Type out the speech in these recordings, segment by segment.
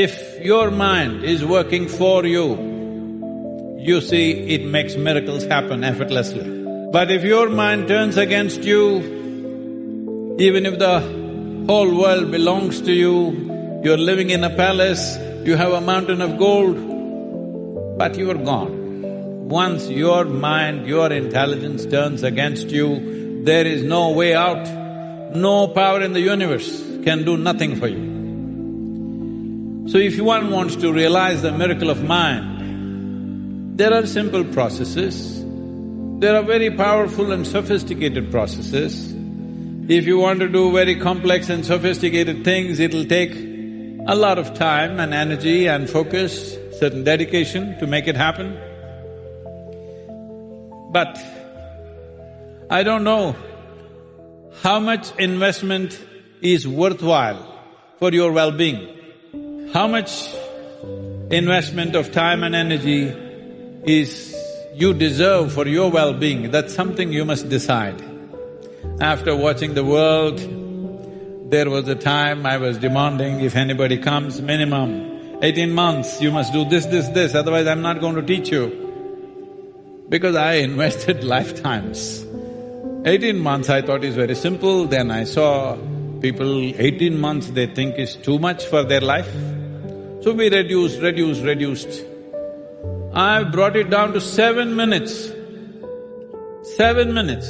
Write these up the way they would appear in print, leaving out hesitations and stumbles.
If your mind is working for you, you see it makes miracles happen effortlessly. But if your mind turns against you, even if the whole world belongs to you, you're living in a palace, you have a mountain of gold, but you are gone. Once your mind, your intelligence turns against you, there is no way out. No power in the universe can do nothing for you. So if one wants to realize the miracle of mind, there are simple processes. There are very powerful and sophisticated processes. If you want to do very complex and sophisticated things, it'll take a lot of time and energy and focus, certain dedication to make it happen. But I don't know how much investment is worthwhile for your well-being. How much investment of time and energy is you deserve for your well-being, that's something you must decide. After watching the world, there was a time I was demanding if anybody comes, minimum 18 months, you must do this, otherwise I'm not going to teach you. Because I invested lifetimes. 18 months I thought is very simple, then I saw people 18 months they think is too much for their life. So we reduced. I brought it down to 7 minutes. 7 minutes.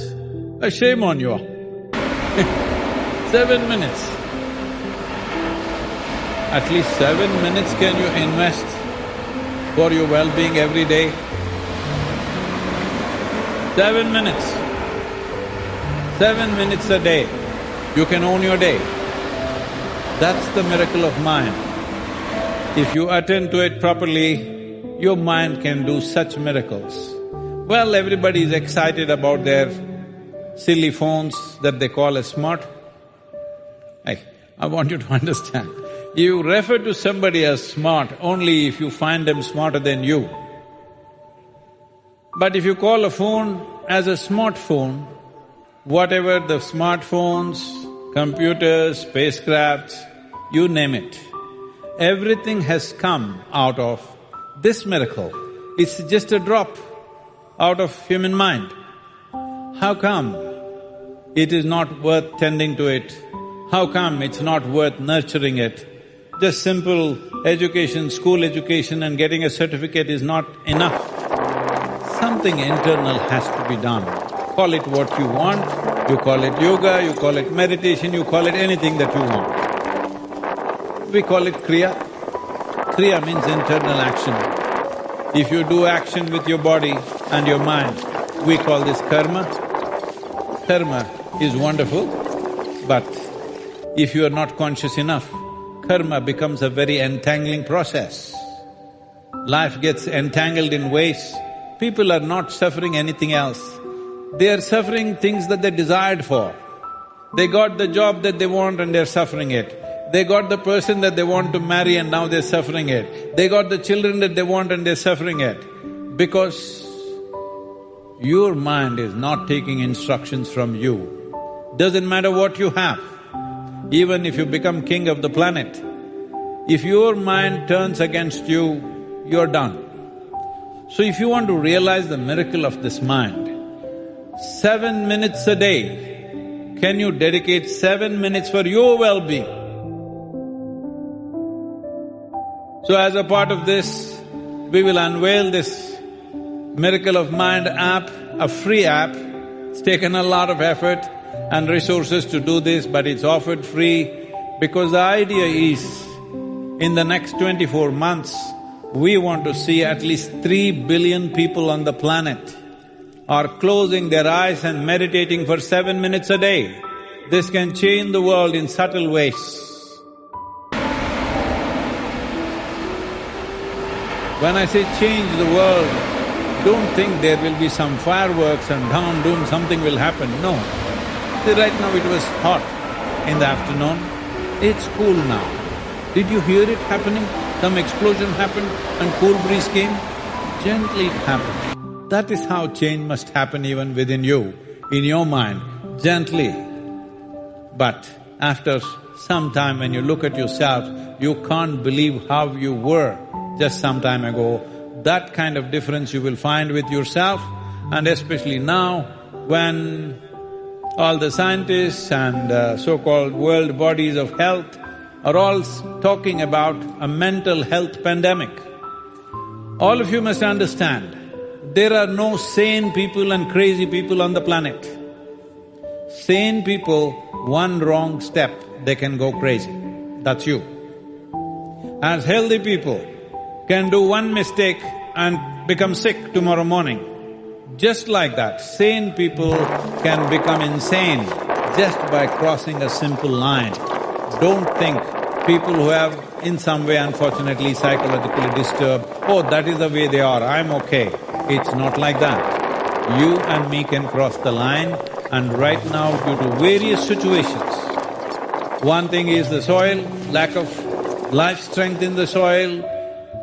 Shame on you. 7 minutes. At least 7 minutes can you invest for your well-being every day? 7 minutes. 7 minutes a day, you can own your day. That's the miracle of mind. If you attend to it properly, your mind can do such miracles. Well, everybody is excited about their silly phones that they call as smart. Hey, I want you to understand, you refer to somebody as smart only if you find them smarter than you. But if you call a phone as a smartphone, whatever the smartphones, computers, spacecrafts, you name it, everything has come out of this miracle. It's just a drop out of human mind. How come it is not worth tending to it? How come it's not worth nurturing it? Just simple education, school education and getting a certificate is not enough. Something internal has to be done. Call it what you want, you call it yoga, you call it meditation, you call it anything that you want. We call it kriya. Kriya means internal action. If you do action with your body and your mind, we call this karma. Karma is wonderful, but if you are not conscious enough, karma becomes a very entangling process. Life gets entangled in ways, people are not suffering anything else. They are suffering things that they desired for. They got the job that they want and they're suffering it. They got the person that they want to marry and now they're suffering it. They got the children that they want and they're suffering it. Because your mind is not taking instructions from you. Doesn't matter what you have, even if you become king of the planet, if your mind turns against you, you're done. So if you want to realize the miracle of this mind, 7 minutes a day, can you dedicate 7 minutes for your well-being? So as a part of this, we will unveil this Miracle of Mind app, a free app. It's taken a lot of effort and resources to do this, but it's offered free because the idea is, in the next 24 months, we want to see at least 3 billion people on the planet are closing their eyes and meditating for 7 minutes a day. This can change the world in subtle ways. When I say change the world, don't think there will be some fireworks and doom, something will happen, no. See, right now it was hot in the afternoon, it's cool now. Did you hear it happening? Some explosion happened and cool breeze came? Gently it happened. That is how change must happen even within you, in your mind, gently. But after some time when you look at yourself, you can't believe how you were just some time ago. That kind of difference you will find with yourself, and especially now when all the scientists and so-called world bodies of health are all talking about a mental health pandemic. All of you must understand, there are no sane people and crazy people on the planet. Sane people, one wrong step, they can go crazy. That's you. As healthy people can do one mistake and become sick tomorrow morning, just like that, sane people can become insane just by crossing a simple line. Don't think people who have in some way unfortunately psychologically disturbed, oh, that is the way they are, I'm okay. It's not like that. You and me can cross the line, and right now due to various situations, one thing is the soil, lack of life strength in the soil,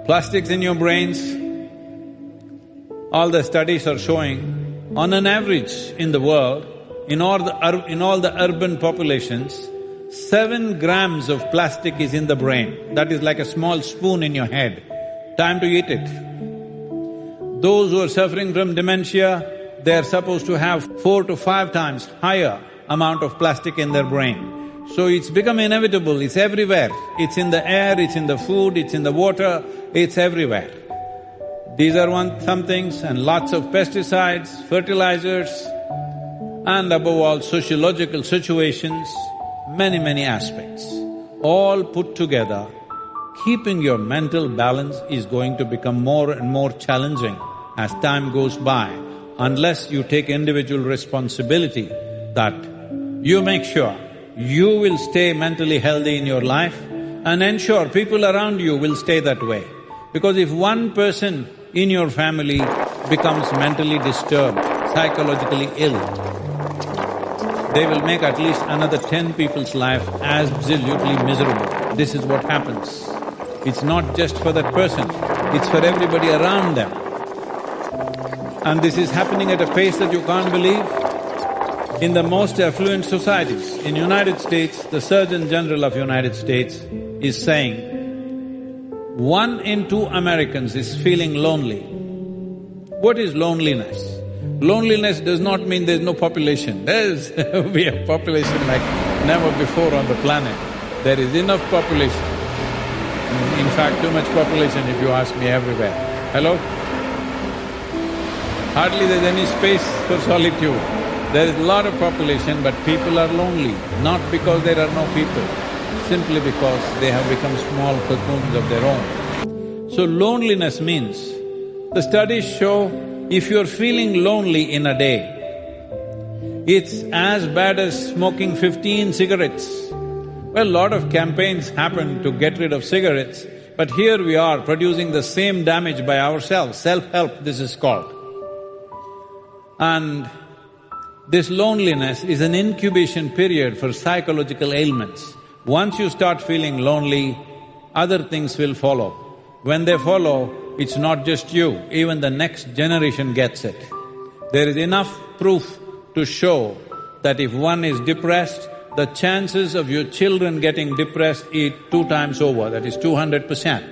plastics in your brains. All the studies are showing, on an average in the world, in all the urban populations, 7 grams of plastic is in the brain. That is like a small spoon in your head. Time to eat it. Those who are suffering from dementia, they are supposed to have 4 to 5 times higher amount of plastic in their brain. So it's become inevitable, it's everywhere. It's in the air, it's in the food, it's in the water, it's everywhere. These are some things, and lots of pesticides, fertilizers, and above all sociological situations, many aspects. All put together, keeping your mental balance is going to become more and more challenging as time goes by, unless you take individual responsibility that you make sure you will stay mentally healthy in your life and ensure people around you will stay that way. Because if one person in your family becomes mentally disturbed, psychologically ill, they will make at least another 10 people's life absolutely miserable. This is what happens. It's not just for that person, it's for everybody around them. And this is happening at a pace that you can't believe. In the most affluent societies, in United States, the Surgeon General of United States is saying, 1 in 2 Americans is feeling lonely. What is loneliness? Loneliness does not mean there's no population. We have population like never before on the planet. There is enough population. In fact, too much population if you ask me everywhere. Hello? Hardly there's any space for solitude. There is a lot of population, but people are lonely, not because there are no people, simply because they have become small cocoons of their own. So loneliness means, the studies show if you're feeling lonely in a day, it's as bad as smoking 15 cigarettes. Well, a lot of campaigns happen to get rid of cigarettes, but here we are producing the same damage by ourselves. Self-help, this is called. And this loneliness is an incubation period for psychological ailments. Once you start feeling lonely, other things will follow. When they follow, it's not just you, even the next generation gets it. There is enough proof to show that if one is depressed, the chances of your children getting depressed is 2 times over, that is 200%.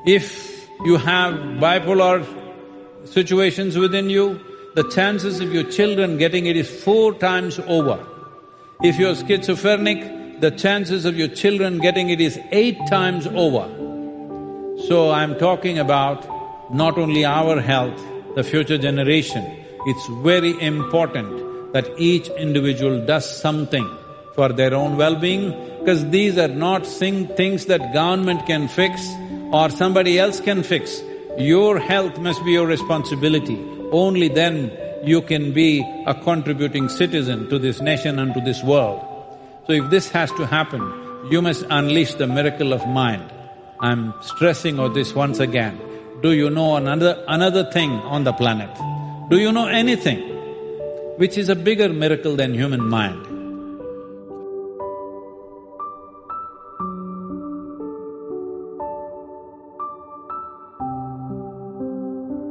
If you have bipolar situations within you, the chances of your children getting it is 4 times over. If you're schizophrenic, the chances of your children getting it is 8 times over. So I'm talking about not only our health, the future generation. It's very important that each individual does something for their own well-being, because these are not things that government can fix or somebody else can fix. Your health must be your responsibility. Only then you can be a contributing citizen to this nation and to this world. So if this has to happen, you must unleash the miracle of mind. I'm stressing on this once again. Do you know another thing on the planet? Do you know anything which is a bigger miracle than human mind?